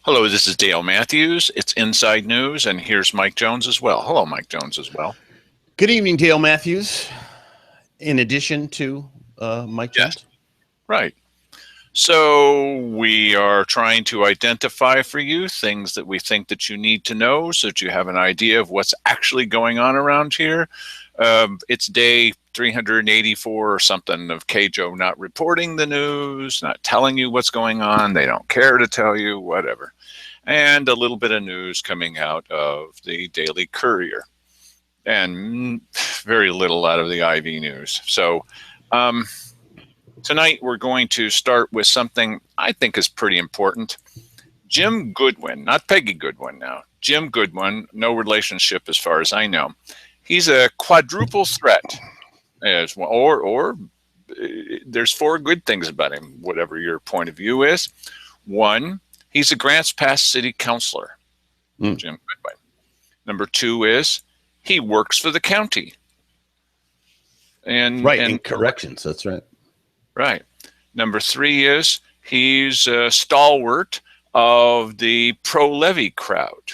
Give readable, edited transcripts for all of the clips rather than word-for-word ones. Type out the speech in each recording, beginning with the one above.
Hello, this is Dale Matthews. It's Inside News, and here's Mike Jones as well. Hello, Mike Jones as well. Good evening, Dale Matthews. In addition to Mike Jones? Yes. Right. So we are trying to identify for you things that we think that you need to know so that you have an idea of what's actually going on around here. It's day 384 or something of KJO not reporting the news, not telling you what's going on. They don't care to tell you, whatever. And a little bit of news coming out of the Daily Courier and very little out of the IV News. So tonight we're going to start with something I think is pretty important. Jim Goodwin, not Peggy Goodwin now, Jim Goodwin, no relationship as far as I know. He's a quadruple threat, as well, or there's four good things about him, whatever your point of view is. One, he's a Grants Pass city councilor, Jim Goodwin. Number two is he works for the county. In corrections, that's right. Right. Number three is he's a stalwart of the pro-levy crowd.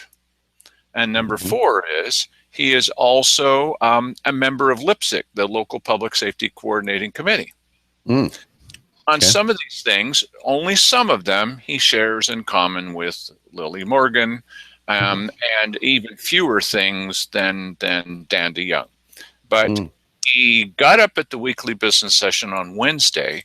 And number four is he is also a member of LPSC, the Local Public Safety Coordinating Committee. On some of these things, only some of them he shares in common with Lily Morgan, and even fewer things than Dan DeYoung. But he got up at the weekly business session on Wednesday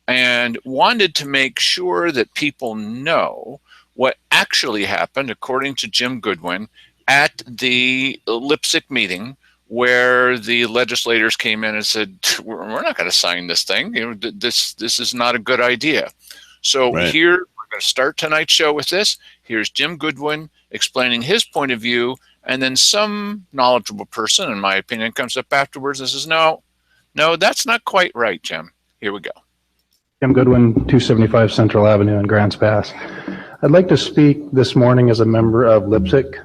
and wanted to make sure that people know what actually happened, according to Jim Goodwin, at the LPSC meeting, where the legislators came in and said, we're not going to sign this thing. This is not a good idea. So here, we're going to start tonight's show with this. Here's Jim Goodwin explaining his point of view, and then some knowledgeable person, in my opinion, comes up afterwards and says, no, that's not quite right, Jim. Here we go. Jim Goodwin, 275 Central Avenue in Grants Pass. I'd like to speak this morning as a member of LPSC,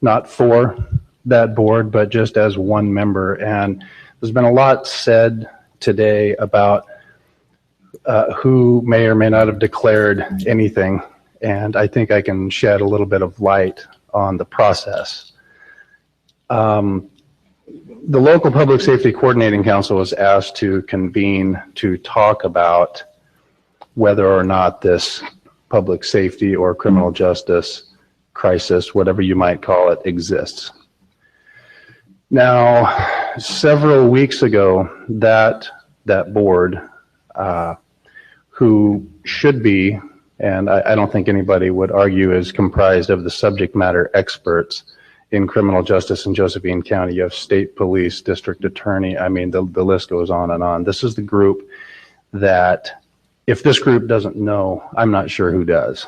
not for that board, but just as one member. And there's been a lot said today about who may or may not have declared anything. And I think I can shed a little bit of light on the process. The Local Public Safety Coordinating Council was asked to convene to talk about whether or not this public safety or criminal justice crisis, whatever you might call it, exists. Now, several weeks ago, that board, who should be, and I don't think anybody would argue, is comprised of the subject matter experts in criminal justice in Josephine County. You have state police, district attorney. I mean, the list goes on and on. This is the group that, if this group doesn't know, I'm not sure who does.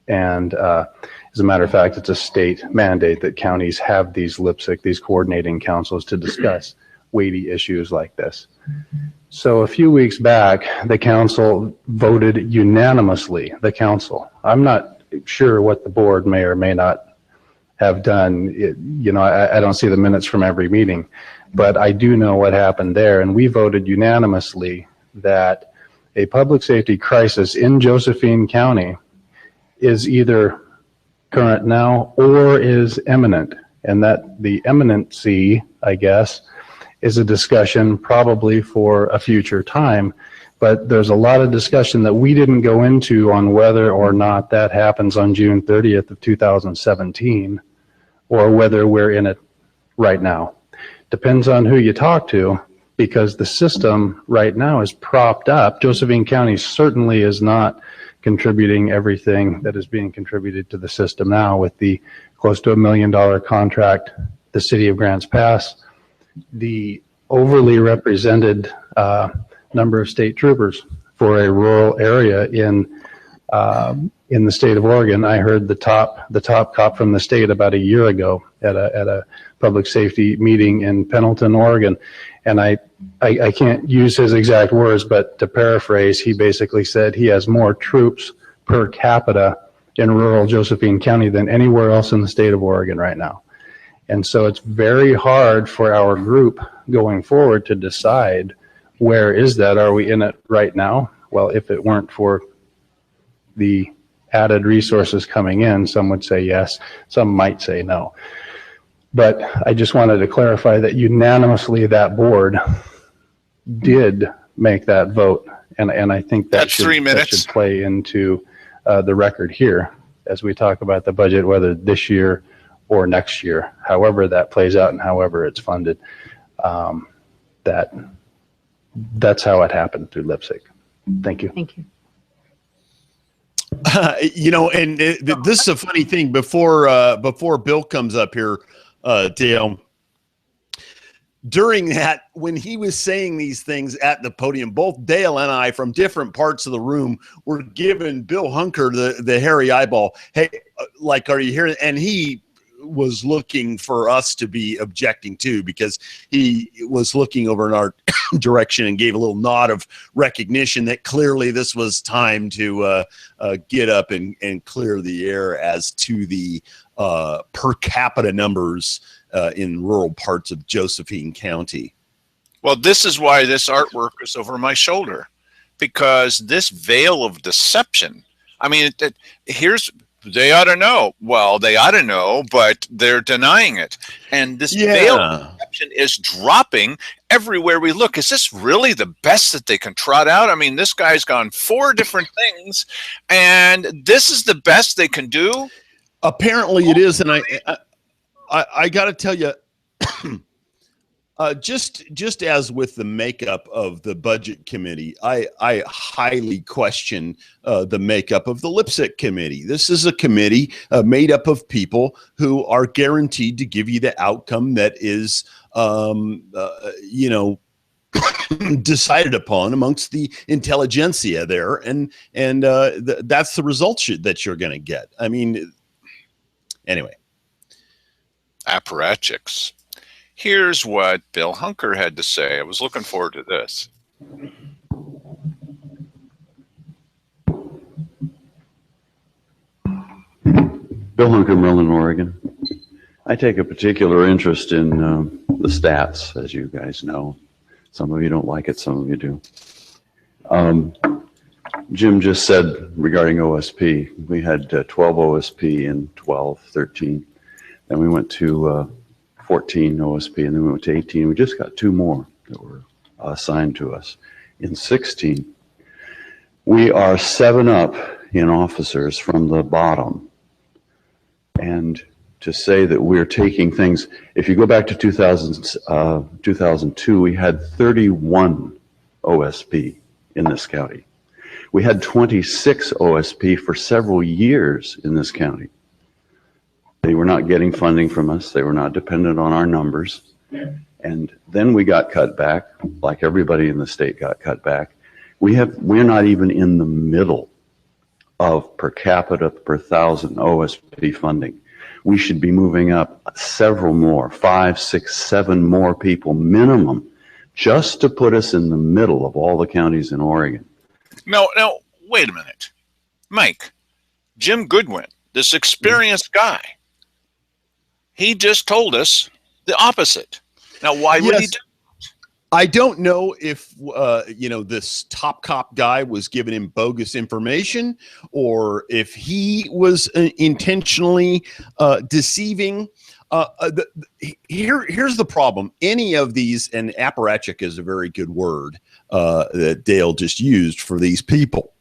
And as a matter of fact, it's a state mandate that counties have these LPSC, these coordinating councils, to discuss weighty issues like this. So a few weeks back, the council voted unanimously, I'm not sure what the board may or may not have done. I don't see the minutes from every meeting, but I do know what happened there. And we voted unanimously that a public safety crisis in Josephine County is either current now or is imminent. And that the imminency, I guess, is a discussion probably for a future time. But there's a lot of discussion that we didn't go into on whether or not that happens on June 30th of 2017, or whether we're in it right now. Depends on who you talk to, because the system right now is propped up. Josephine County certainly is not contributing everything that is being contributed to the system now, with the close to $1 million contract, the city of Grants Pass, the overly represented number of state troopers for a rural area in the state of Oregon. I heard the top cop from the state about a year ago at a public safety meeting in Pendleton, Oregon, and I can't use his exact words, but to paraphrase, he basically said he has more troops per capita in rural Josephine County than anywhere else in the state of Oregon right now. And so it's very hard for our group going forward to decide, where is that? Are we in it right now? Well, if it weren't for the added resources coming in, some would say yes, some might say no. But I just wanted to clarify that unanimously that board did make that vote. And I think that That's 3 minutes. that should play into the record here as we talk about the budget, whether this year or next year, however that plays out and however it's funded. That's how it happened through Leipzig. Thank you. Thank you. You know, and this is a funny thing. Before Bill comes up here, Dale, during that, when he was saying these things at the podium, both Dale and I, from different parts of the room, were giving Bill Hunker the hairy eyeball. Hey, like, are you hearing? And he was looking for us to be objecting too, because he was looking over in our direction and gave a little nod of recognition that clearly this was time to get up and clear the air as to the per capita numbers in rural parts of Josephine County. Well, this is why this artwork is over my shoulder, because this veil of deception. I mean, they ought to know. Well, they ought to know, but they're denying it. And this veil of deception is dropping everywhere we look. Is this really the best that they can trot out? I mean, this guy's gone 4 different things, and this is the best they can do? Apparently it is, and I got to tell you, just as with the makeup of the budget committee, I highly question the makeup of the Leipzig committee. This is a committee made up of people who are guaranteed to give you the outcome that is, you know, decided upon amongst the intelligentsia there, and that's the results that you're going to get. I mean, anyway. Apparatchiks. Here's what Bill Hunker had to say. I was looking forward to this. Bill Hunker, Merlin, Oregon. I take a particular interest in the stats, as you guys know. Some of you don't like it, some of you do. Jim just said regarding OSP, we had 12 OSP in 12, 13. Then we went to 14 OSP, and then we went to 18. We just got 2 more that were assigned to us. In 16, we are 7 up in officers from the bottom. And to say that we're taking things, if you go back to 2002, we had 31 OSP in this county. We had 26 OSP for several years in this county. They were not getting funding from us. They were not dependent on our numbers. And then we got cut back, like everybody in the state got cut back. We're not even in the middle of per capita per thousand OSP funding. We should be moving up several more, 5, 6, 7 more people minimum, just to put us in the middle of all the counties in Oregon. No, wait a minute. Mike, Jim Goodwin, this experienced guy, he just told us the opposite. Now, why would he do? I don't know if, you know, this top cop guy was giving him bogus information, or if he was intentionally deceiving. Here's the problem. Any of these, and apparatchik is a very good word that Dale just used for these people.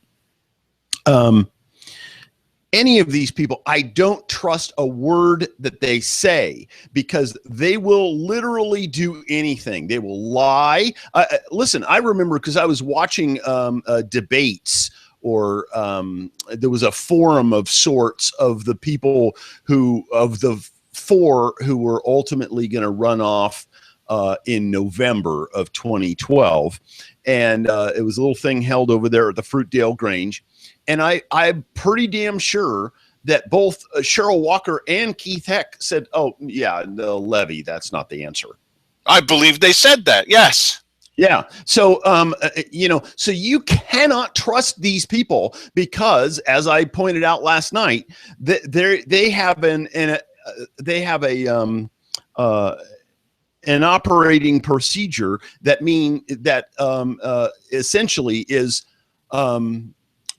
Any of these people, I don't trust a word that they say, because they will literally do anything. They will lie. Listen, I remember, because I was watching debates, or there was a forum of sorts of the people of the 4 who were ultimately going to run off in November of 2012. And it was a little thing held over there at the Fruitdale Grange. And I'm pretty damn sure that both Cheryl Walker and Keith Heck said, oh, yeah, the levy, that's not the answer. I believe they said that, yes. Yeah. So, you know, so you cannot trust these people, because, as I pointed out last night, they have an operating procedure that essentially is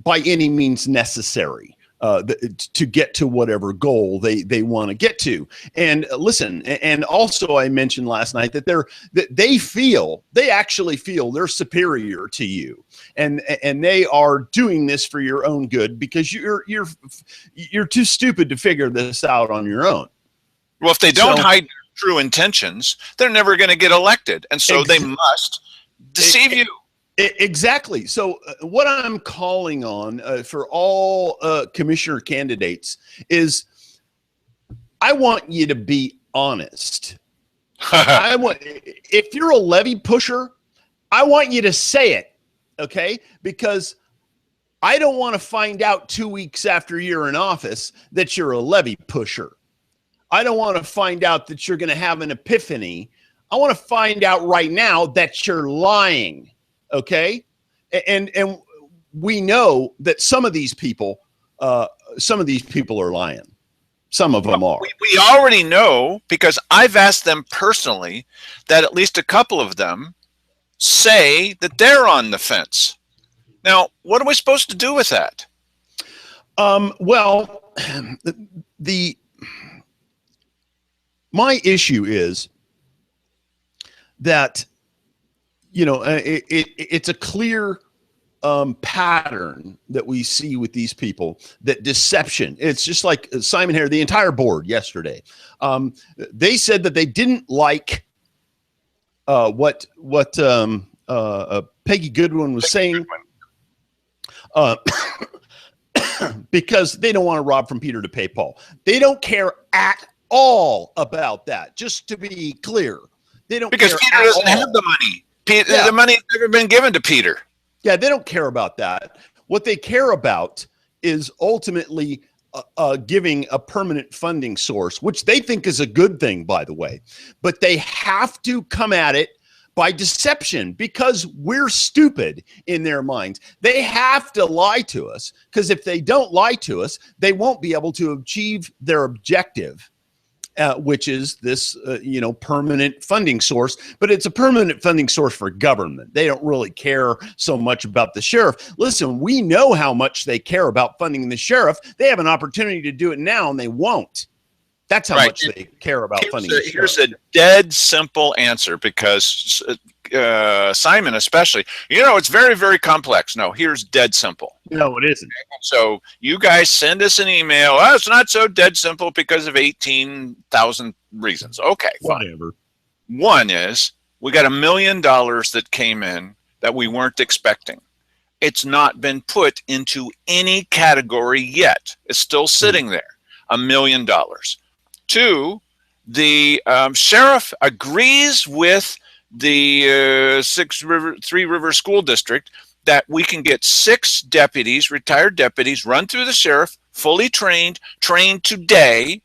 by any means necessary. to get to whatever goal they want to get to. And listen, and also I mentioned last night that they actually feel they're superior to you, and they are doing this for your own good because you're too stupid to figure this out on your own. Well, if they don't hide their true intentions, they're never going to get elected, and so they must deceive you. Exactly. So what I'm calling on for all commissioner candidates is I want you to be honest. If you're a levy pusher, I want you to say it, okay? Because I don't want to find out 2 weeks after you're in office that you're a levy pusher. I don't want to find out that you're going to have an epiphany. I want to find out right now that you're lying. Okay. And we know that some of these people are lying. Some of them are. We already know because I've asked them personally that at least a couple of them say that they're on the fence. Now, what are we supposed to do with that? Well, my issue is that, it's a clear pattern that we see with these people, that deception. It's just like Simon Harris, the entire board yesterday. They said that they didn't like what Peggy Goodwin was saying because they don't want to rob from Peter to pay Paul. They don't care at all about that. Just to be clear, they don't because care Peter doesn't have the money. The money's never been given to Peter. Yeah, they don't care about that. What they care about is ultimately giving a permanent funding source, which they think is a good thing, by the way. But they have to come at it by deception because we're stupid in their minds. They have to lie to us because if they don't lie to us, they won't be able to achieve their objective. Which is this, permanent funding source, but it's a permanent funding source for government. They don't really care so much about the sheriff. Listen, we know how much they care about funding the sheriff. They have an opportunity to do it now, and they won't. That's how much they care about funding the sheriff. Here's a dead simple answer because Simon especially, it's very, very complex. No, here's dead simple. No, it isn't. So you guys send us an email. Oh, it's not so dead simple because of 18,000 reasons. Okay, whatever. One is we got $1 million that came in that we weren't expecting. It's not been put into any category yet. It's still sitting there. $1 million. Two, the sheriff agrees with the Three River School District that we can get 6 deputies, retired deputies, run through the sheriff, fully trained today,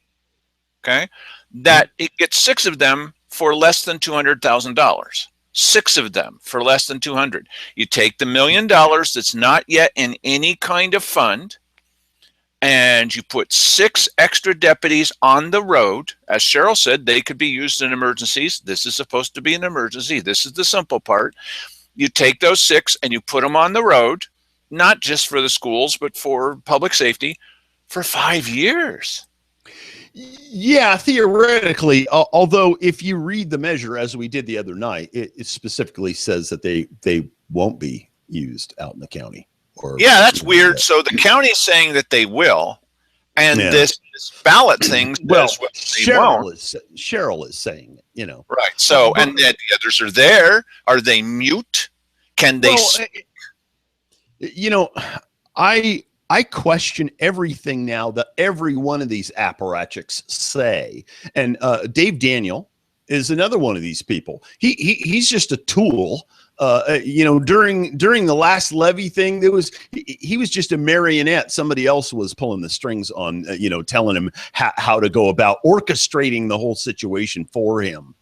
okay, that it gets 6 of them for less than $200,000. 6 of them for less than $200,000. You take the $1 million that's not yet in any kind of fund, and you put 6 extra deputies on the road. As Cheryl said, they could be used in emergencies. This is supposed to be an emergency. This is the simple part. You take those 6 and you put them on the road, not just for the schools, but for public safety for 5 years. Yeah, theoretically, although if you read the measure as we did the other night, it specifically says that they won't be used out in the county. Yeah, that's weird. So the county's saying that they will, and this ballot thing says Cheryl is saying it, Right. So, and the others are there. Are they mute? Can they speak? I question everything now that every one of these apparatchiks say. And Dave Daniel is another one of these people. He's just a tool. During the last levy thing, he was just a marionette. Somebody else was pulling the strings on, telling him how to go about orchestrating the whole situation for him.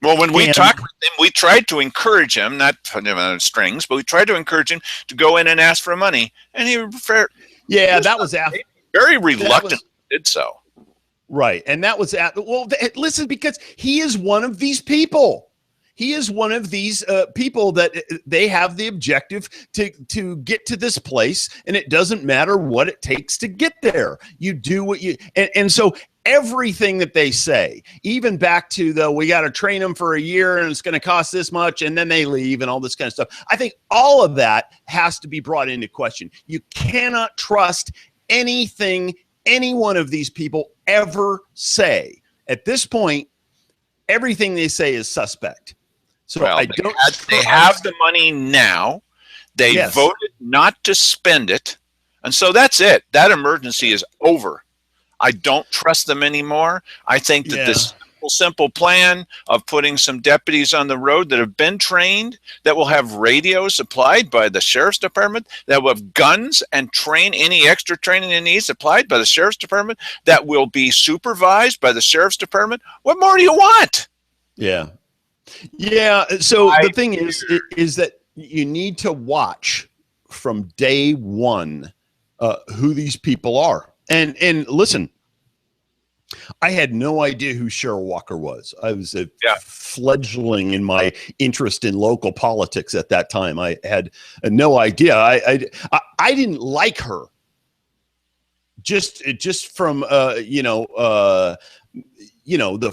Well, when we talked with him, we tried to encourage him, not put him on strings, but we tried to encourage him to go in and ask for money, and he that was after very reluctant did so. Right, and that was listen, because he is one of these people. He is one of these people that they have the objective to get to this place, and it doesn't matter what it takes to get there. You do what you and so everything that they say, even back to we got to train them for a year and it's going to cost this much, and then they leave and all this kind of stuff. I think all of that has to be brought into question. You cannot trust anything any one of these people ever say. At this point, everything they say is suspect. So well, they have the money now. They voted not to spend it. And so that's it. That emergency is over. I don't trust them anymore. I think that this simple plan of putting some deputies on the road that have been trained, that will have radios supplied by the sheriff's department, that will have guns and train any extra training it needs supplied by the sheriff's department, that will be supervised by the sheriff's department. What more do you want? Yeah. Yeah. So the thing is that you need to watch from day one who these people are. And listen, I had no idea who Cheryl Walker was. I was a fledgling in my interest in local politics at that time. I had no idea. I didn't like her. Just from the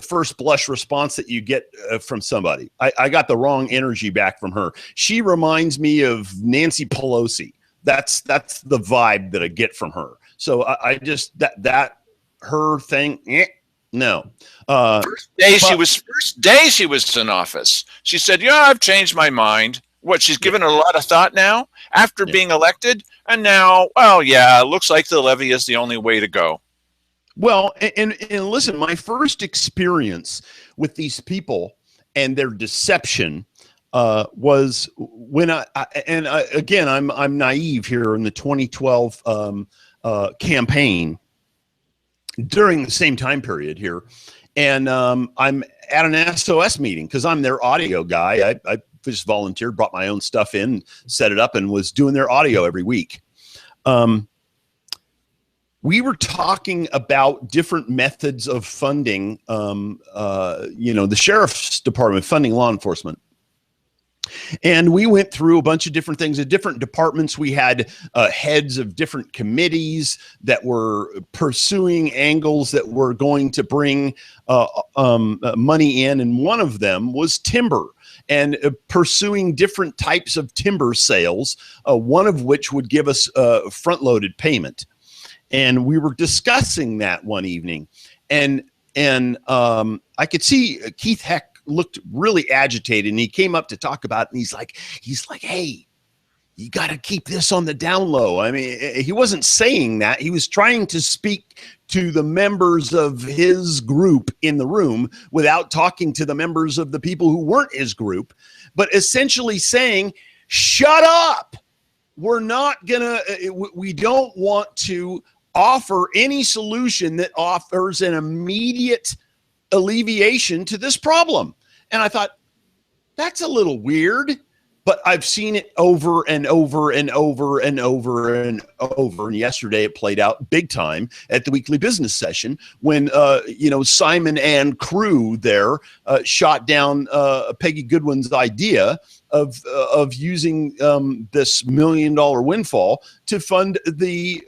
first blush response that you get from somebody. I got the wrong energy back from her. She reminds me of Nancy Pelosi. That's the vibe that I get from her. So I just that her thing. No. First day she was in office. She said, "Yeah, I've changed my mind." What, she's given it a lot of thought now after being elected, and now, well, yeah, it looks like the levy is the only way to go. Well, and listen, my first experience with these people and their deception was when again, I'm naive here in the 2012 campaign during the same time period here. And I'm at an SOS meeting because I'm their audio guy. I just volunteered, brought my own stuff in, set it up, and was doing their audio every week. We were talking about different methods of funding, the sheriff's department, funding law enforcement. And we went through a bunch of different things at different departments. We had heads of different committees that were pursuing angles that were going to bring money in. And one of them was timber, and pursuing different types of timber sales, one of which would give us front-loaded payment. And we were discussing that one evening. And I could see Keith Heck looked really agitated, and he came up to talk about it, and he's like, "Hey, you got to keep this on the down low." I mean, he wasn't saying that. He was trying to speak to the members of his group in the room without talking to the members of the people who weren't his group, but essentially saying, "Shut up. We're not gonna, we don't want to offer any solution that offers an immediate alleviation to this problem." And I thought, that's a little weird, but I've seen it over and over and over and over and over. And yesterday it played out big time at the weekly business session when, Simon and crew there shot down Peggy Goodwin's idea of using this $1 million windfall to fund the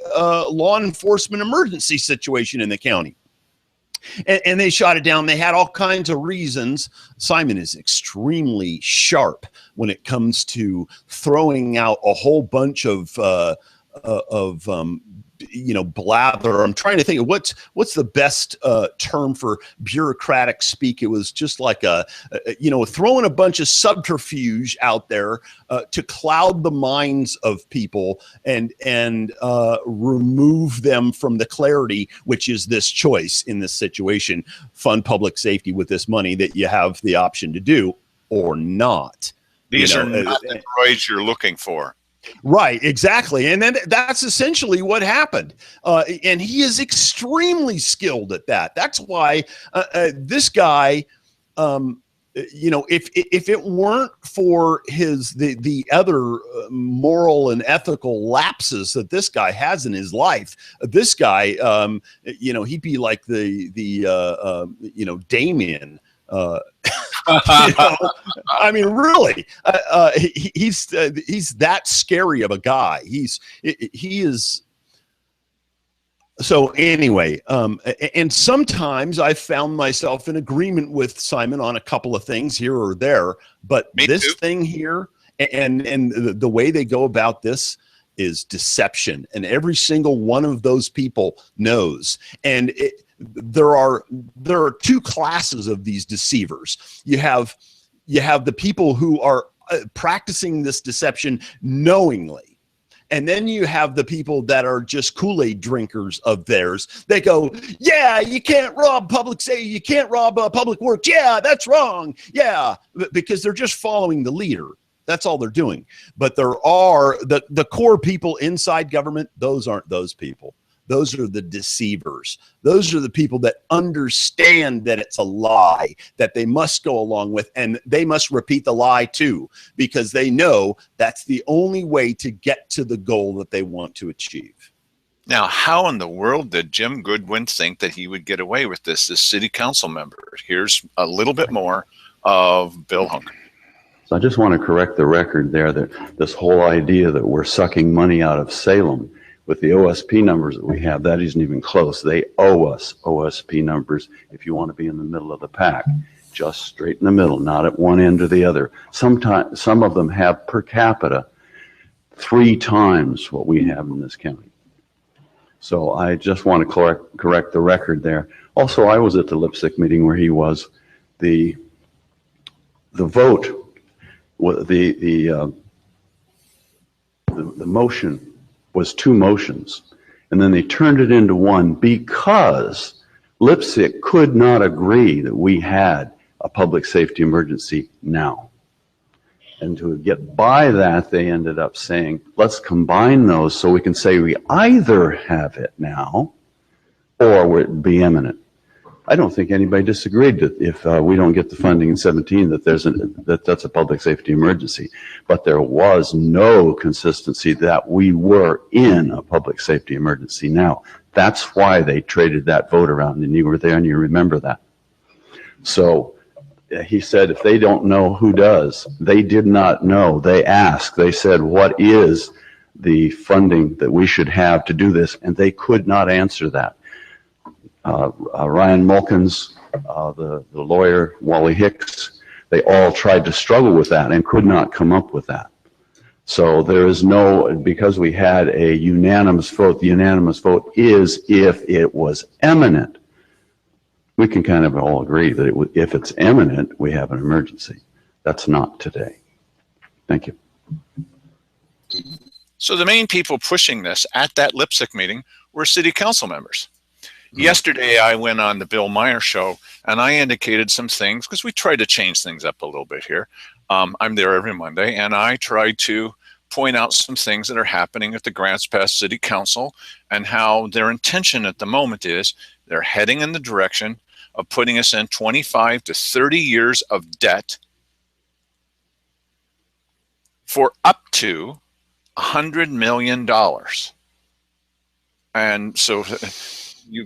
law enforcement emergency situation in the county. And they shot it down. They had all kinds of reasons. Simon is extremely sharp when it comes to throwing out a whole bunch of blather. I'm trying to think of what's the best term for bureaucratic speak. It was just like throwing a bunch of subterfuge out there to cloud the minds of people and remove them from the clarity, which is this choice in this situation: fund public safety with this money that you have the option to do or not. These are not the droids you're looking for. Right, exactly. And then that's essentially what happened. And he is extremely skilled at that. That's why this guy, if it weren't for the other moral and ethical lapses that this guy has in his life, this guy, he'd be like the Damien You know? I mean, really, he's that scary of a guy. He is. So anyway, and sometimes I found myself in agreement with Simon on a couple of things here or there, but Me this too. thing here and the way they go about this is deception, and every single one of those people knows. And there are two classes of these deceivers. You have the people who are practicing this deception knowingly. And then you have the people that are just Kool-Aid drinkers of theirs. They go, yeah, you can't rob you can't rob public works. Yeah, that's wrong. Yeah, because they're just following the leader. That's all they're doing. But there are the core people inside government. Those aren't those people. Those are the deceivers. Those are the people that understand that it's a lie that they must go along with, and they must repeat the lie too, because they know that's the only way to get to the goal that they want to achieve. Now, how in the world did Jim Goodwin think that he would get away with this city council member? Here's a little bit more of Bill Hunker. So I just want to correct the record there that this whole idea that we're sucking money out of Salem with the OSP numbers that we have, that isn't even close. They owe us OSP numbers if you want to be in the middle of the pack, just straight in the middle, not at one end or the other. Sometimes some of them have per capita 3 times what we have in this county. So I just want to correct the record there. Also, I was at the Lipsick meeting where he was. The vote, the motion was 2 motions, and then they turned it into one because Lipsick could not agree that we had a public safety emergency now. And to get by that, they ended up saying, let's combine those so we can say we either have it now or it be imminent. I don't think anybody disagreed that if we don't get the funding in 17, that that's a public safety emergency. But there was no consistency that we were in a public safety emergency now. That's why they traded that vote around, and you were there and you remember that. So he said, if they don't know, who does? They did not know. They asked. They said, what is the funding that we should have to do this? And they could not answer that. Ryan Mulkins, the lawyer, Wally Hicks, they all tried to struggle with that and could not come up with that. So there is no, because we had a unanimous vote, the unanimous vote is if it was imminent. We can kind of all agree that if it's imminent, we have an emergency. That's not today. Thank you. So the main people pushing this at that Lipsick meeting were city council members. Yesterday, I went on the Bill Meyer show, and I indicated some things, because we try to change things up a little bit here. I'm there every Monday, and I try to point out some things that are happening at the Grants Pass City Council and how their intention at the moment is they're heading in the direction of putting us in 25 to 30 years of debt for up to $100 million. And so you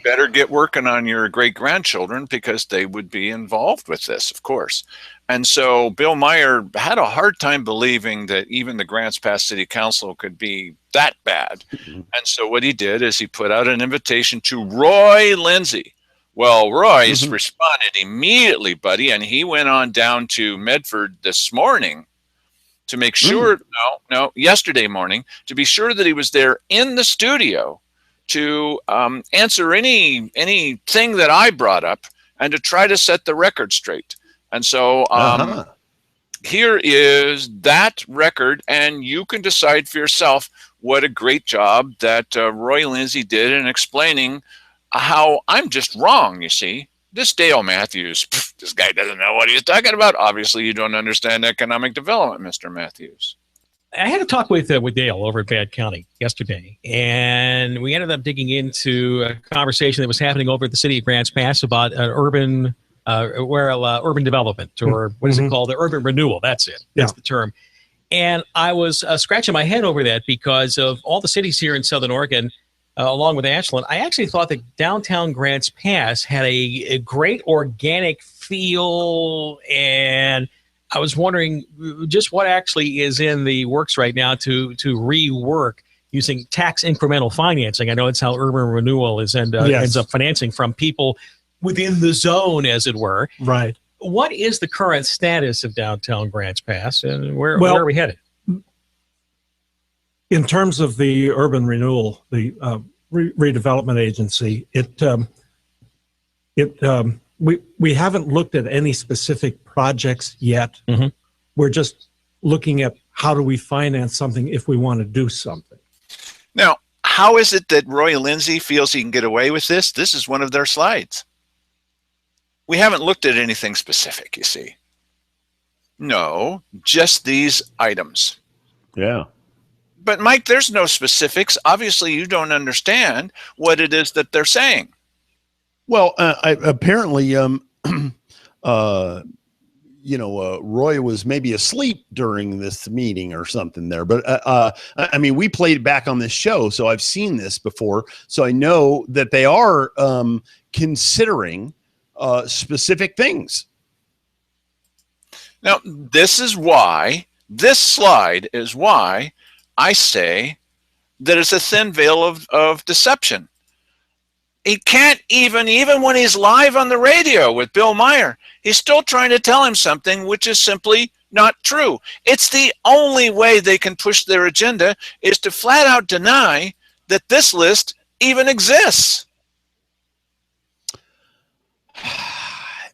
better get working on your great-grandchildren, because they would be involved with this, of course. And so Bill Meyer had a hard time believing that even the Grants Pass City Council could be that bad. And so what he did is he put out an invitation to Roy Lindsay. Well, Roy's responded immediately, buddy, and he went on down to Medford this morning to make sure, yesterday morning, to be sure that he was there in the studio to answer anything that I brought up and to try to set the record straight. And so here is that record, and you can decide for yourself what a great job that Roy Lindsay did in explaining how I'm just wrong, you see. This Dale Matthews, this guy doesn't know what he's talking about. Obviously, you don't understand economic development, Mr. Matthews. I had a talk with Dale over at Bad County yesterday, and we ended up digging into a conversation that was happening over at the city of Grants Pass about urban development, or what is it called? The urban renewal. That's it. That's the term. And I was scratching my head over that because of all the cities here in Southern Oregon, along with Ashland. I actually thought that downtown Grants Pass had a great organic feel, and I was wondering just what actually is in the works right now to rework using tax incremental financing. I know it's how urban renewal ends up financing from people within the zone, as it were. Right. What is the current status of downtown Grants Pass, and where are we headed? In terms of the urban renewal, the redevelopment agency, we haven't looked at any specific projects yet. Mm-hmm. We're just looking at how do we finance something if we want to do something. Now, how is it that Roy Lindsay feels he can get away with this? This is one of their slides. We haven't looked at anything specific, you see. No, just these items. Yeah. But Mike, there's no specifics. Obviously, you don't understand what it is that they're saying. Well, apparently, Roy was maybe asleep during this meeting or something there. But I mean, we played back on this show, so I've seen this before. So I know that they are considering specific things. Now, this slide is why I say that it's a thin veil of deception. He can't even when he's live on the radio with Bill Meyer, he's still trying to tell him something which is simply not true. It's the only way they can push their agenda is to flat out deny that this list even exists.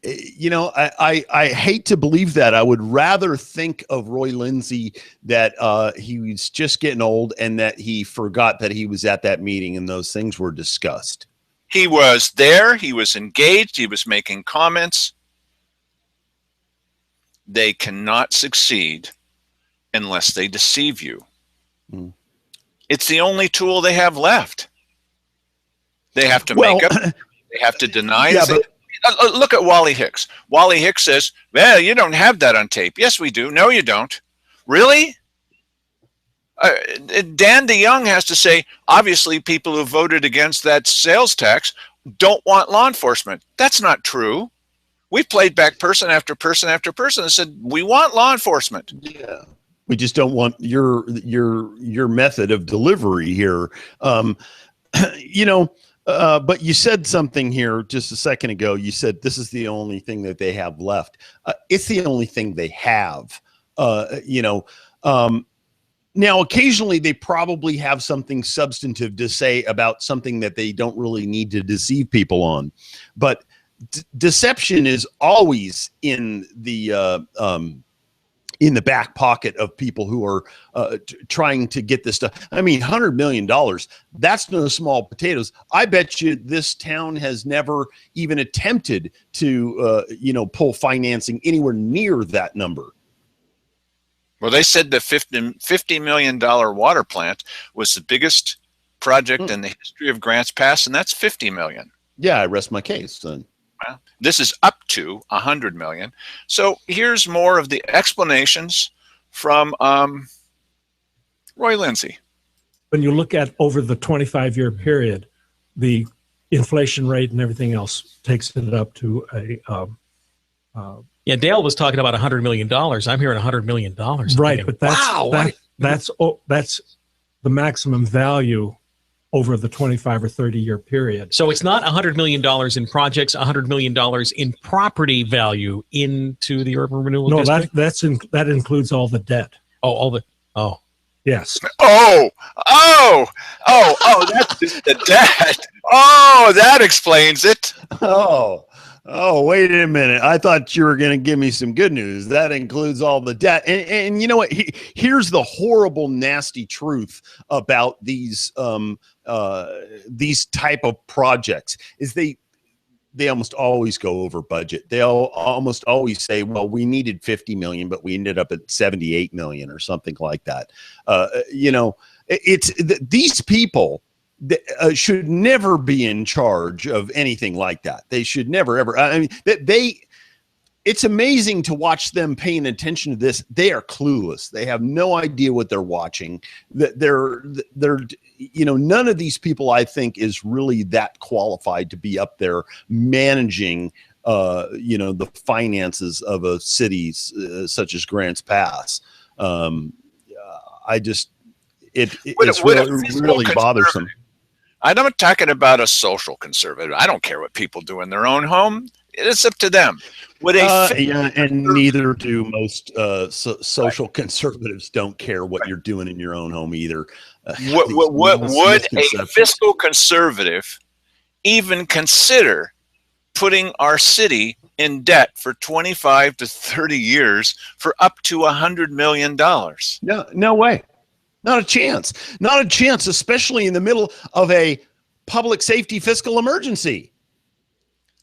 You know, I hate to believe that. I would rather think of Roy Lindsay that he was just getting old and that he forgot that he was at that meeting and those things were discussed. He was there. He was engaged. He was making comments. They cannot succeed unless they deceive you. Mm. It's the only tool they have left. They have to make up. They have to deny. Yeah, look at Wally Hicks. Wally Hicks says, well, you don't have that on tape. Yes, we do. No, you don't. Really? Dan DeYoung has to say, obviously, people who voted against that sales tax don't want law enforcement. That's not true. We played back person after person after person and said, we want law enforcement. Yeah. We just don't want your method of delivery here. But you said something here just a second ago. You said this is the only thing that they have left. It's the only thing they have. Now, occasionally they probably have something substantive to say about something that they don't really need to deceive people on. But deception is always in the back pocket of people who are trying to get this stuff. I mean, $100 million, that's no small potatoes. I bet you this town has never even attempted to, pull financing anywhere near that number. Well, they said the $50 million water plant was the biggest project in the history of Grants Pass, and that's $50 million. Yeah, I rest my case then. Well, this is up to $100 million. So here's more of the explanations from Roy Lindsay. When you look at over the 25-year period, the inflation rate and everything else takes it up to a yeah, Dale was talking about $100 million. I'm hearing $100 million. Right, but that's the maximum value over the 25 or 30-year period. So it's not $100 million in projects, $100 million in property value into the urban renewal district? No, that includes all the debt. Oh. Yes. Oh, that's just the debt. Oh, that explains it. Oh, wait a minute. I thought you were going to give me some good news. That includes all the debt. And you know what? Here's the horrible, nasty truth about these type of projects is they almost always go over budget. They'll almost always say, well, we needed 50 million, but we ended up at 78 million or something like that. These people should never be in charge of anything like that. They should never, ever. I mean, it's amazing to watch them paying attention to this. They are clueless. They have no idea what they're watching. They're none of these people, I think, is really that qualified to be up there managing the finances of a city such as Grants Pass. It's really bothersome. I'm not talking about a social conservative. I don't care what people do in their own home. It's up to them. And neither do most social conservatives. Don't care what you're doing in your own home either. What would a fiscal conservative even consider putting our city in debt for 25 to 30 years for up to $100 million? No way. Not a chance. Not a chance, especially in the middle of a public safety fiscal emergency.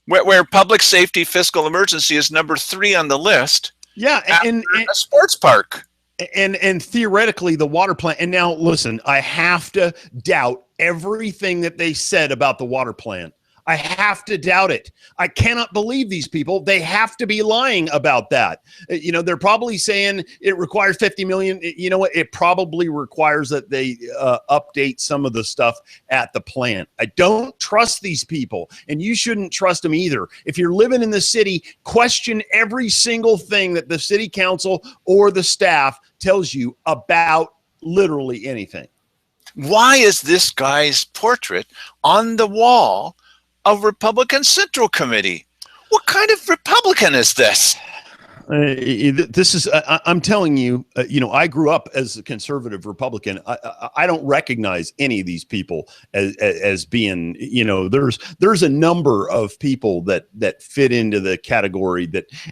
Where public safety fiscal emergency is number 3 on the list. Yeah, and a sports park. And theoretically, the water plant. And now, listen, I have to doubt everything that they said about the water plant. I have to doubt it. I cannot believe these people. They have to be lying about that. They're probably saying it requires 50 million. You know what? It probably requires that they update some of the stuff at the plant. I don't trust these people, and you shouldn't trust them either. If you're living in the city, question every single thing that the city council or the staff tells you about literally anything. Why is this guy's portrait on the wall of Republican Central Committee? What kind of Republican is this? This is, I'm telling you, I grew up as a conservative Republican. I don't recognize any of these people as being, there's a number of people that fit into the category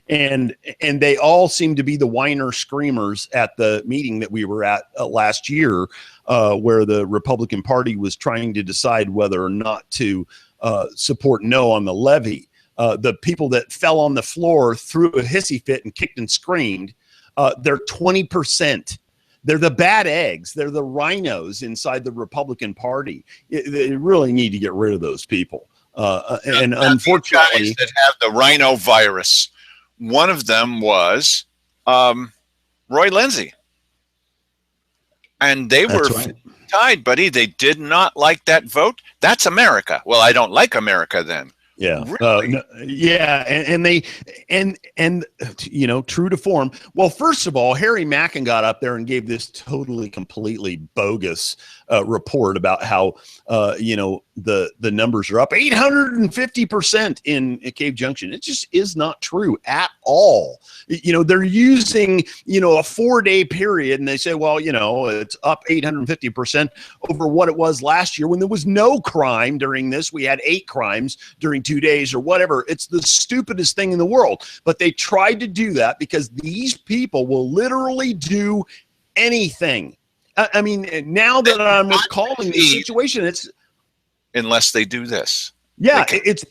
and they all seem to be the whiner screamers at the meeting that we were at last year, where the Republican Party was trying to decide whether or not to support no on the levy. The people that fell on the floor, threw a hissy fit and kicked and screamed, they're 20%. They're the bad eggs. They're the rhinos inside the Republican Party. They really need to get rid of those people. And unfortunately, guys that have the rhino virus, one of them was Roy Lindsay. And they were tied, buddy. They did not like that vote. That's America. Well, I don't like America then. Yeah. Really? And true to form. Well, first of all, Harry Mackin got up there and gave this totally, completely bogus report about how, the numbers are up 850% in Cave Junction. It just is not true at all. They're using, a 4-day period and they say, well, it's up 850% over what it was last year when there was no crime during this. We had 8 crimes during 2 days or whatever. It's the stupidest thing in the world. But they tried to do that because these people will literally do anything. I mean, now that I'm recalling the situation, it's unless they do this. Yeah, it's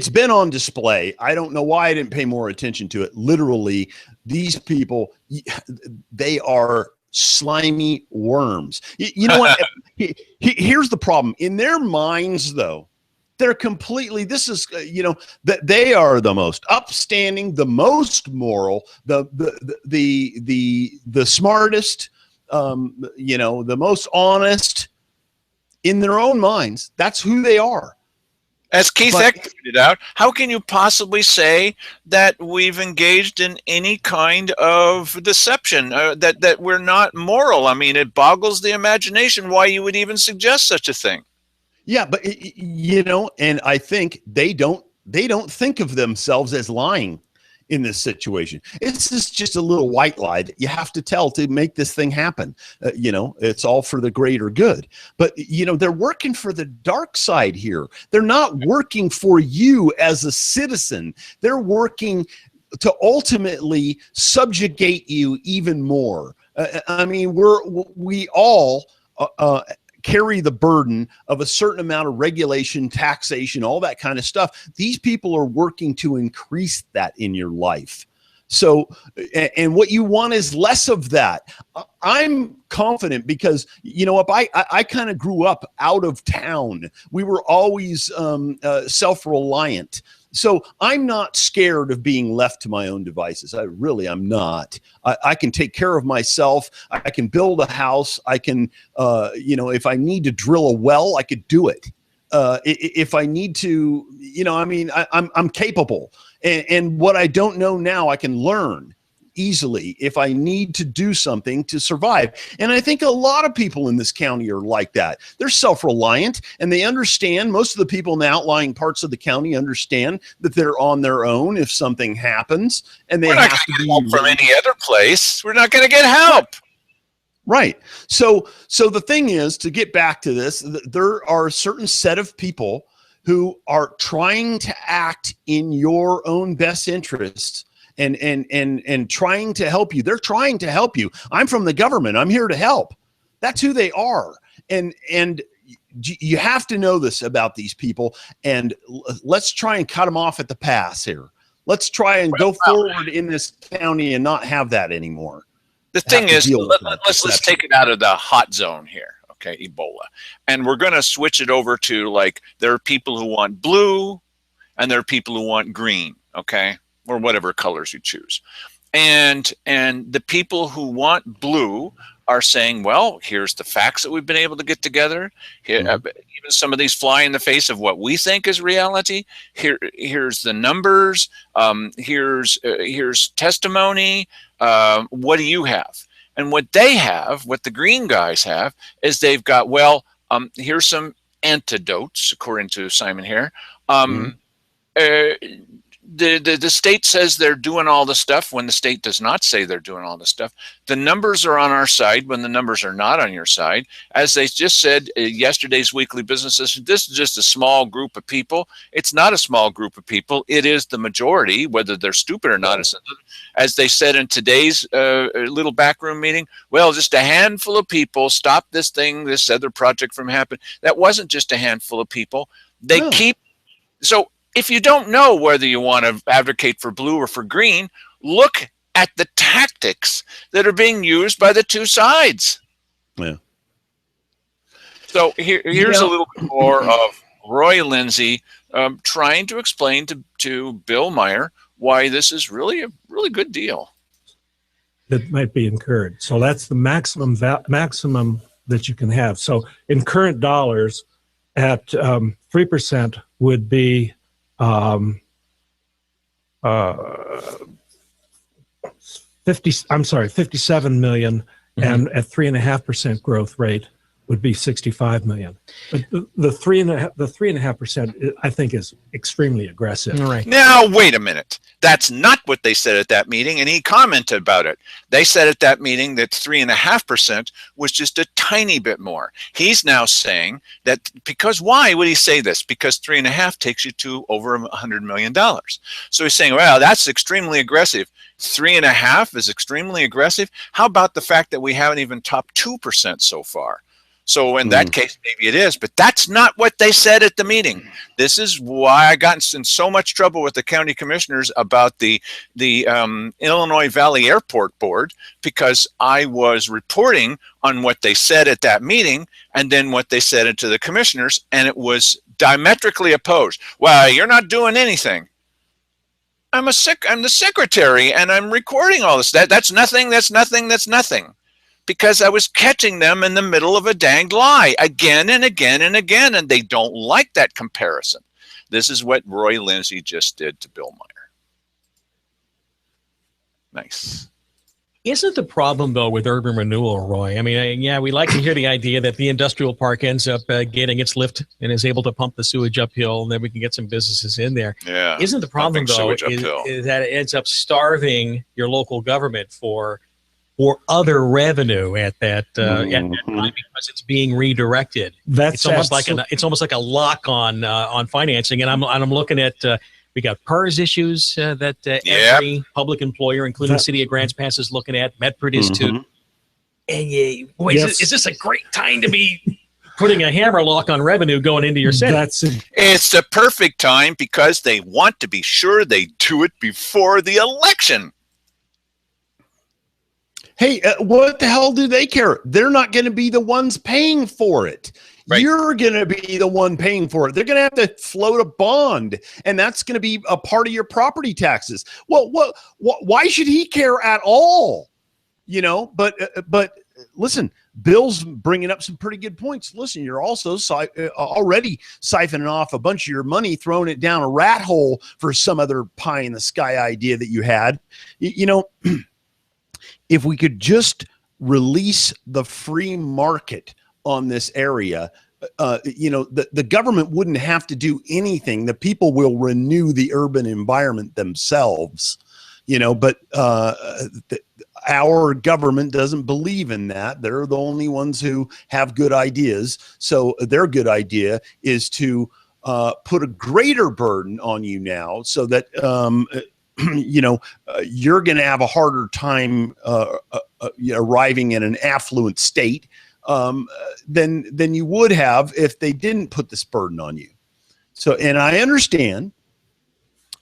been on display. I don't know why I didn't pay more attention to it. Literally, these people, they are slimy worms. You know what? Here's the problem. In their minds, though, they're completely, that they are the most upstanding, the most moral, the smartest, the most honest in their own minds. That's who they are. As Keith Eck pointed out, how can you possibly say that we've engaged in any kind of deception, that we're not moral? I mean, it boggles the imagination why you would even suggest such a thing. Yeah, but and I think they don't think of themselves as lying in this situation. It's just a little white lie that you have to tell to make this thing happen. It's all for the greater good. But they're working for the dark side here. They're not working for you as a citizen. They're working to ultimately subjugate you even more. I mean, we all carry the burden of a certain amount of regulation, taxation, all that kind of stuff. These people are working to increase that in your life. So, and what you want is less of that. I'm confident because, I kind of grew up out of town. We were always self-reliant. So I'm not scared of being left to my own devices. I'm not. I can take care of myself. I can build a house. I can, if I need to drill a well, I could do it. if I need to, I mean, I'm capable, and what I don't know now, I can learn easily if I need to do something to survive. And I think a lot of people in this county are like that. They're self-reliant, and they understand. Most of the people in the outlying parts of the county understand that they're on their own if something happens, and they have to be help from any other place. We're not going to get help. Right. So the thing is, to get back to this, there are a certain set of people who are trying to act in your own best interests and trying to help you. They're trying to help you. I'm from the government. I'm here to help. That's who they are. And you have to know this about these people. And let's try and cut them off at the pass here. Let's try and go forward in this county and not have that anymore. The thing is, let's take it out of the hot zone here. Okay, Ebola. And we're going to switch it over to, like, there are people who want blue and there are people who want green. Okay. Or whatever colors you choose. And the people who want blue are saying, well, here's the facts that we've been able to get together. Here, even some of these fly in the face of what we think is reality. Here's the numbers. Here's testimony. What do you have? And what they have, what the green guys have, is they've got, well, here's some antidotes, according to Simon here. The state says they're doing all the stuff when the state does not say they're doing all the stuff. The numbers are on our side when the numbers are not on your side. As they just said, yesterday's Weekly Businesses, this is just a small group of people. It's not a small group of people. It is the majority, whether they're stupid or not. As they said in today's little backroom meeting, well, just a handful of people stopped this thing, this other project from happening. That wasn't just a handful of people. They keep, so if you don't know whether you want to advocate for blue or for green, look at the tactics that are being used by the two sides. Yeah. So here's a little bit more of Roy Lindsay trying to explain to Bill Meyer why this is really a really good deal. That might be incurred. So that's the maximum that you can have. So in current dollars, at 3% would be 57 million, and at 3.5% growth rate would be 65 million. But the 3.5%, I think, is extremely aggressive. Right. Now, wait a minute. That's not what they said at that meeting, and he commented about it. They said at that meeting that 3.5% was just a tiny bit more. He's now saying that because, why would he say this? Because 3.5 takes you to over $100 million. So he's saying, well, that's extremely aggressive. 3.5 is extremely aggressive. How about the fact that we haven't even topped 2% so far? So in that case, maybe it is, but that's not what they said at the meeting. This is why I got in so much trouble with the county commissioners about the Illinois Valley Airport Board, because I was reporting on what they said at that meeting and then what they said to the commissioners, and it was diametrically opposed. Well, you're not doing anything. I'm the secretary, and I'm recording all this. That's nothing. That's nothing. That's nothing. Because I was catching them in the middle of a danged lie again and again and again, and they don't like that comparison. This is what Roy Lindsay just did to Bill Meyer. Nice. Isn't the problem, though, with urban renewal, Roy? I mean, yeah, we like to hear the idea that the industrial park ends up getting its lift and is able to pump the sewage uphill, and then we can get some businesses in there. Yeah. Isn't the problem, though, is that it ends up starving your local government for other revenue at that time, because it's being redirected. It's almost like a lock on financing. And I'm looking at we got PERS issues that every public employer, including the city of Grants Pass, is looking at. Medford is too. And boy, is this a great time to be putting a hammer lock on revenue going into your city? It's the perfect time because they want to be sure they do it before the election. Hey, what the hell do they care? They're not going to be the ones paying for it. Right. You're going to be the one paying for it. They're going to have to float a bond, and that's going to be a part of your property taxes. Well, why should he care at all? But listen, Bill's bringing up some pretty good points. Listen, you're also already siphoning off a bunch of your money, throwing it down a rat hole for some other pie in the sky idea that you had. You know, if we could just release the free market on this area, you know, the government wouldn't have to do anything. The people will renew the urban environment themselves, you know, but our government doesn't believe in that. They're the only ones who have good ideas. So their good idea is to put a greater burden on you now so that, you know, you're going to have a harder time arriving in an affluent state than you would have if they didn't put this burden on you. So, and I understand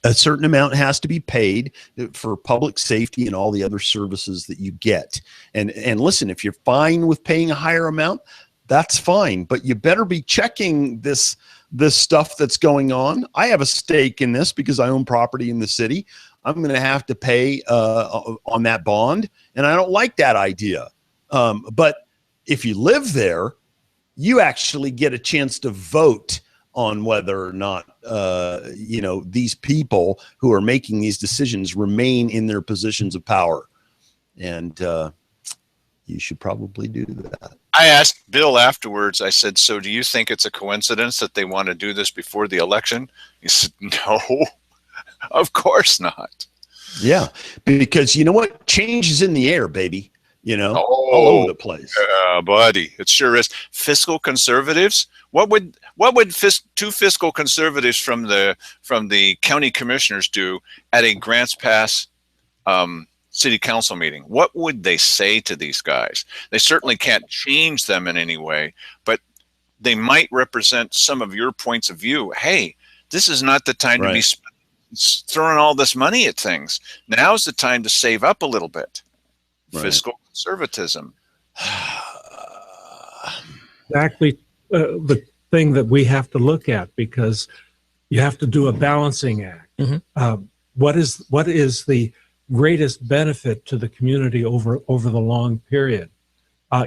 a certain amount has to be paid for public safety and all the other services that you get. And listen, if you're fine with paying a higher amount, that's fine, but you better be checking this stuff that's going on. I have a stake in this because I own property in the city. I'm going to have to pay on that bond, and I don't like that idea. But if you live there, you actually get a chance to vote on whether or not, you know, these people who are making these decisions remain in their positions of power. And you should probably do that. I asked Bill afterwards, I said, so do you think it's a coincidence that they want to do this before the election? He said, no, of course not. Yeah, because you know what? Change is in the air, baby. You know, all over the place. Buddy, it sure is. Fiscal conservatives. What would two fiscal conservatives from the county commissioners do at a Grants Pass city council meeting? What would they say to these guys? They certainly can't change them in any way, but they might represent some of your points of view. Hey, this is not the time to be throwing all this money at things. Now's the time to save up a little bit. Fiscal conservatism. Exactly the thing that we have to look at, because you have to do a balancing act. Mm-hmm. What is the greatest benefit to the community over the long period?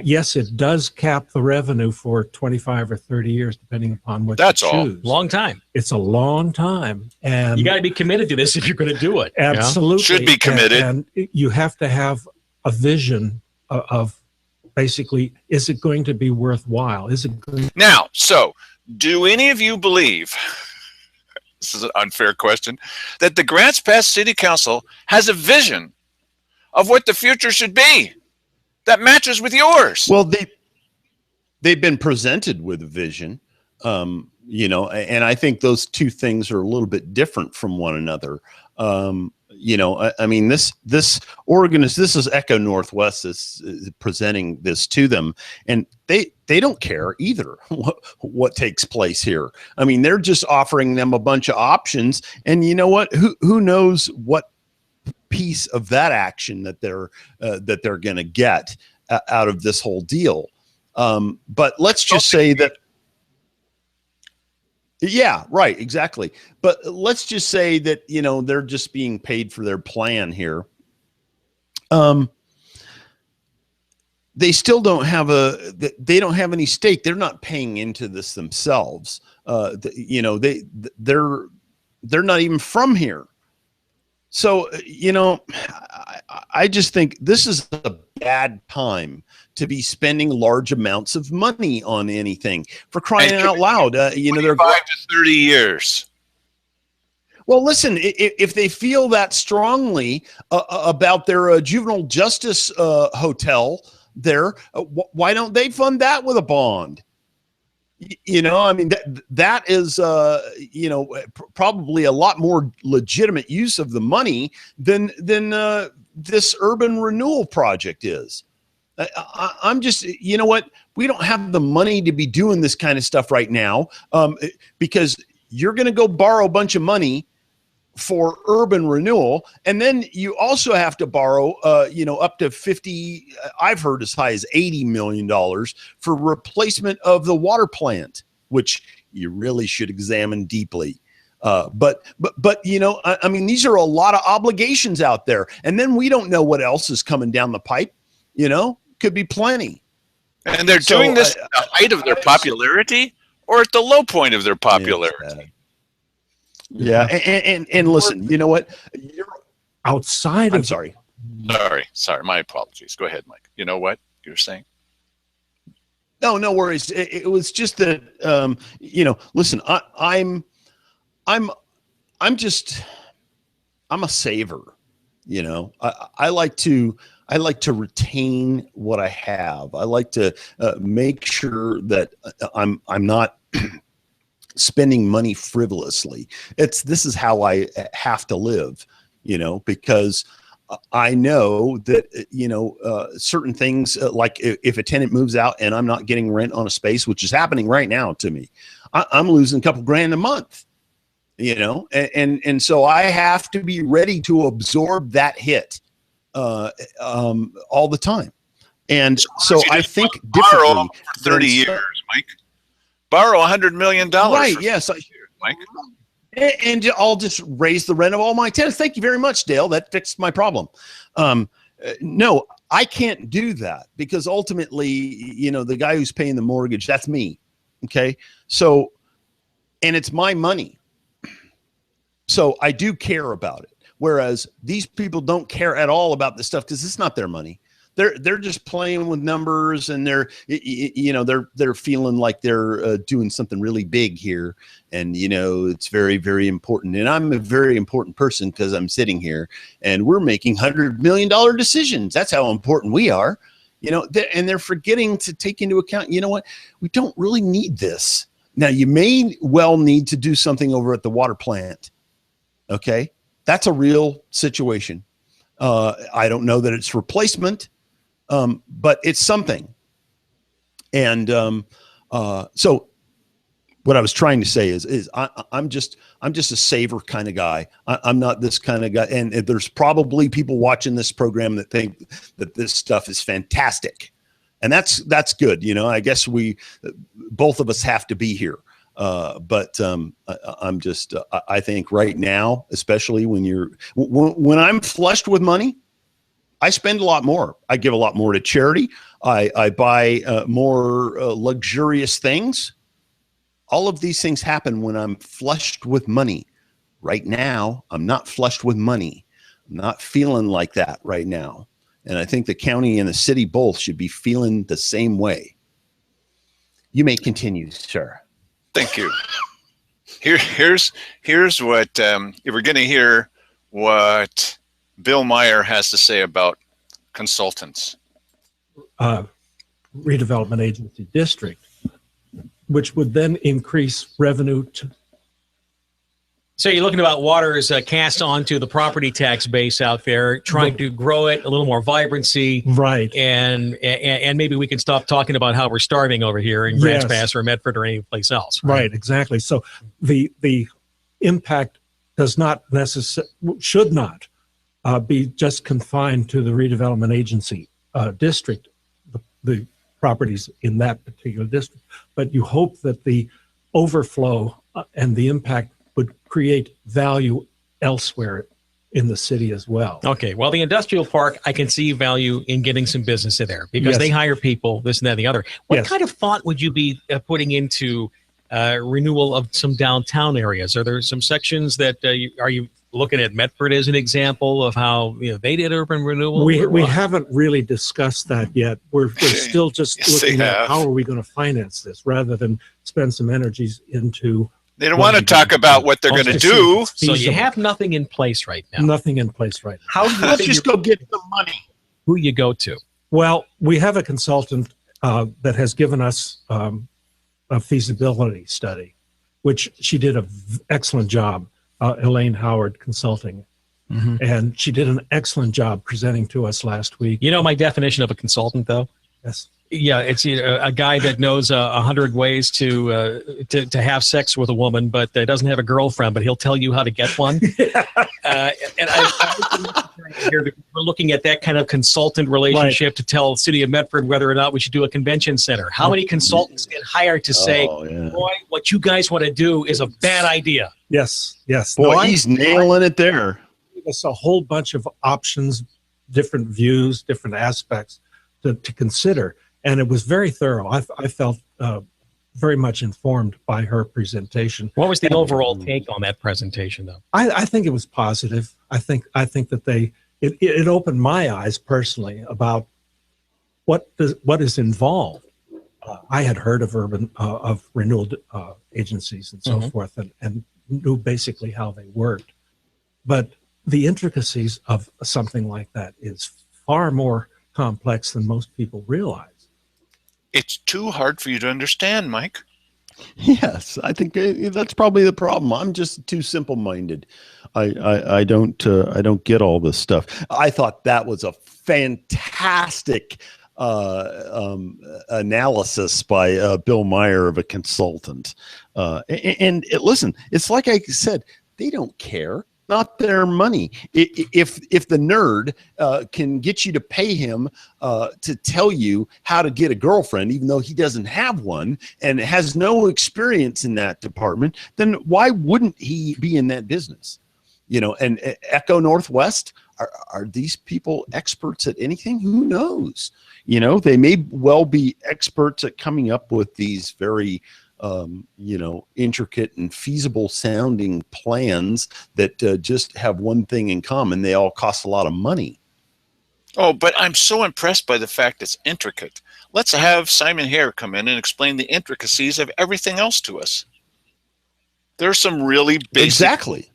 Yes, it does cap the revenue for 25 or 30 years, depending upon what you choose. Long time. It's a long time. And you got to be committed to this if you're going to do it. Absolutely. Should be committed. And you have to have a vision of basically, is it going to be worthwhile? Is it going to- Now, so do any of you believe, this is an unfair question, that the Grants Pass City Council has a vision of what the future should be that matches with yours? Well, they've been presented with a vision, you know, and I think those two things are a little bit different from one another. You know, I mean, this is Echo Northwest is presenting this to them, and they don't care either what takes place here. I mean, they're just offering them a bunch of options, and you know what? Who knows what piece of that action that they're going to get out of this whole deal. But let's just say that. Yeah, right, exactly. But let's just say that, you know, they're just being paid for their plan here. They still don't have they don't have any stake. They're not paying into this themselves. You know, they're not even from here. So, you know, I just think this is a bad time to be spending large amounts of money on anything, for crying out loud. You know, they're 5 to 30 years. Well, listen, if they feel that strongly about their juvenile justice hotel there, why don't they fund that with a bond? You know, I mean, that is, you know, probably a lot more legitimate use of the money than this urban renewal project is. I'm just, you know what? We don't have the money to be doing this kind of stuff right now, because you're going to go borrow a bunch of money for urban renewal, and then you also have to borrow, you know, up to 50. I've heard as high as $80 million for replacement of the water plant, which you really should examine deeply. But you know, I mean, these are a lot of obligations out there, and then we don't know what else is coming down the pipe. You know, could be plenty. And they're So, doing this at the height of their popularity or at the low point of their popularity. Yeah, and listen, you know what? You're Outside I'm of sorry. Sorry, my apologies. Go ahead, Mike. You know what you were saying? No worries. It was just that, listen, I'm a saver. I like to retain what I have. I like to make sure that I'm not spending money frivolously. This is how I have to live, because I know that, certain things, like if a tenant moves out and I'm not getting rent on a space, which is happening right now to me, I'm losing a couple grand a month, and so I have to be ready to absorb that hit all the time. And so I think borrow differently. for 30 years, Mike. Borrow $100 million. Right. Yes. Mike. And I'll just raise the rent of all my tenants. Thank you very much, Dale. That fixed my problem. No, I can't do that because ultimately, the guy who's paying the mortgage, that's me. Okay. So, and it's my money. So I do care about it. Whereas these people don't care at all about this stuff because it's not their money. They're just playing with numbers, and they're feeling like they're doing something really big here, and it's very, very important. And I'm a very important person because I'm sitting here, and we're making $100 million decisions. That's how important we are, and they're forgetting to take into account. You know what? We don't really need this. Now, you may well need to do something over at the water plant. Okay, that's a real situation. I don't know that it's replacement. But it's something. And so what I was trying to say is I'm just a saver kind of guy. I'm not this kind of guy. And there's probably people watching this program that think that this stuff is fantastic. And that's good. I guess both of us have to be here. But I think right now, especially when I'm flushed with money, I spend a lot more. I give a lot more to charity. I buy more luxurious things. All of these things happen when I'm flushed with money. Right now, I'm not flushed with money. I'm not feeling like that right now. And I think the county and the city both should be feeling the same way. You may continue, sir. Thank you. Here's what we're going to hear what Bill Meyer has to say about consultants. Redevelopment Agency District, which would then increase revenue to. So you're looking about water's cast onto the property tax base out there, trying to grow it, a little more vibrancy. Right. And maybe we can stop talking about how we're starving over here in Grants Pass or Medford or any place else. Right, exactly. So the impact does not should not be just confined to the redevelopment agency district, the properties in that particular district. But you hope that the overflow and the impact would create value elsewhere in the city as well. Okay. Well, the industrial park, I can see value in getting some business in there because they hire people, this and that and the other. What kind of thought would you be putting into renewal of some downtown areas? Are there some sections that are you looking at Medford as an example of how they did urban renewal? We haven't really discussed that yet. We're still just looking at how are we going to finance this rather than spend some energies into. They don't want to talk about what they're going to do. So you have nothing in place right now. Nothing in place right now. How do you Let's just go get some money. Who you go to? Well, we have a consultant that has given us a feasibility study, which she did an excellent job, Elaine Howard Consulting. Mm-hmm. And she did an excellent job presenting to us last week. You know my definition of a consultant, though? Yes. Yeah, it's a guy that knows 100 ways to have sex with a woman, but doesn't have a girlfriend, but he'll tell you how to get one. We're looking at that kind of consultant relationship to tell the city of Medford whether or not we should do a convention center. How many consultants get hired to say, boy, what you guys want to do is a bad idea? Yes. Boy, he's nailing it there. It's a whole bunch of options, different views, different aspects to consider. and it was very thorough. I felt very much informed by her presentation. What was the overall take on that presentation, though? I think it was positive. I think that it opened my eyes personally about what is involved. I had heard of of renewal agencies and so forth, and knew basically how they worked, but the intricacies of something like that is far more complex than most people realize. It's too hard for you to understand, Mike. Yes, I think that's probably the problem. I'm just too simple-minded. I don't get all this stuff. I thought that was a fantastic analysis by Bill Meyer of a consultant. And listen, it's like I said, they don't care. Not their money. If the nerd can get you to pay him to tell you how to get a girlfriend, even though he doesn't have one and has no experience in that department, then why wouldn't he be in that business? And Echo Northwest, are these people experts at anything? Who knows? They may well be experts at coming up with these very intricate and feasible sounding plans that just have one thing in common. They all cost a lot of money. Oh, but I'm so impressed by the fact it's intricate. Let's have Simon Hare come in and explain the intricacies of everything else to us. There's some really basic. Exactly.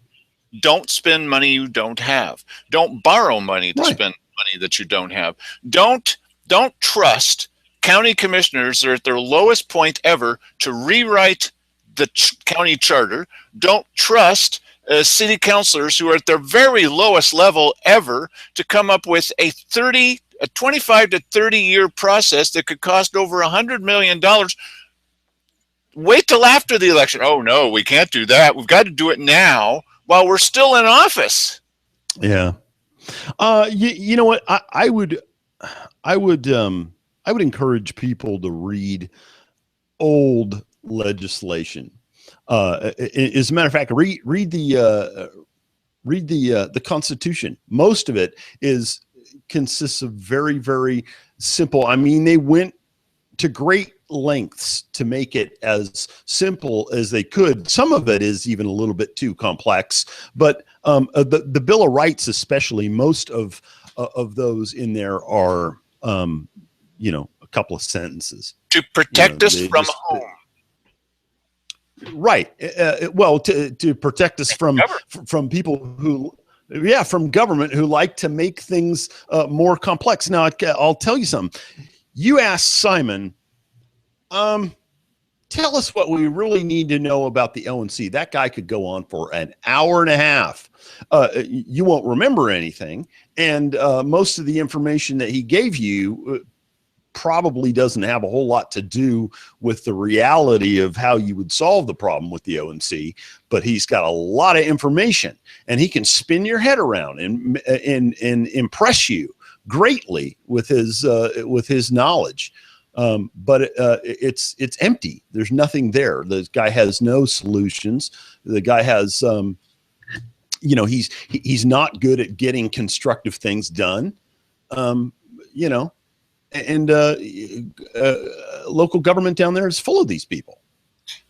Don't spend money you don't have. Don't borrow money to spend money that you don't have. Don't trust county commissioners are at their lowest point ever to rewrite the county charter. Don't trust city councilors who are at their very lowest level ever to come up with a 25 to 30 year process that could cost over $100 million. Wait till after the election. Oh no, we can't do that. We've got to do it now while we're still in office. Yeah. You know what? I would encourage people to read old legislation. As a matter of fact, read the Constitution. Most of it consists of very, very simple. I mean, they went to great lengths to make it as simple as they could. Some of it is even a little bit too complex, but the Bill of Rights, especially, most of those in there are a couple of sentences to protect us from home. Right. Well, to protect us from people who, from government who like to make things more complex. Now, I'll tell you something. You asked Simon, tell us what we really need to know about the ONC. That guy could go on for an hour and a half. You won't remember anything. And most of the information that he gave you probably doesn't have a whole lot to do with the reality of how you would solve the problem with the ONC, but he's got a lot of information and he can spin your head around and impress you greatly with his knowledge. But it's empty. There's nothing there. The guy has no solutions. The guy has, he's not good at getting constructive things done. And local government down there is full of these people.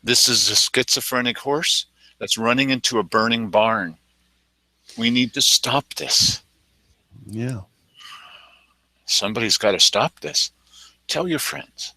This is a schizophrenic horse that's running into a burning barn. We need to stop this. Yeah. Somebody's got to stop this. Tell your friends.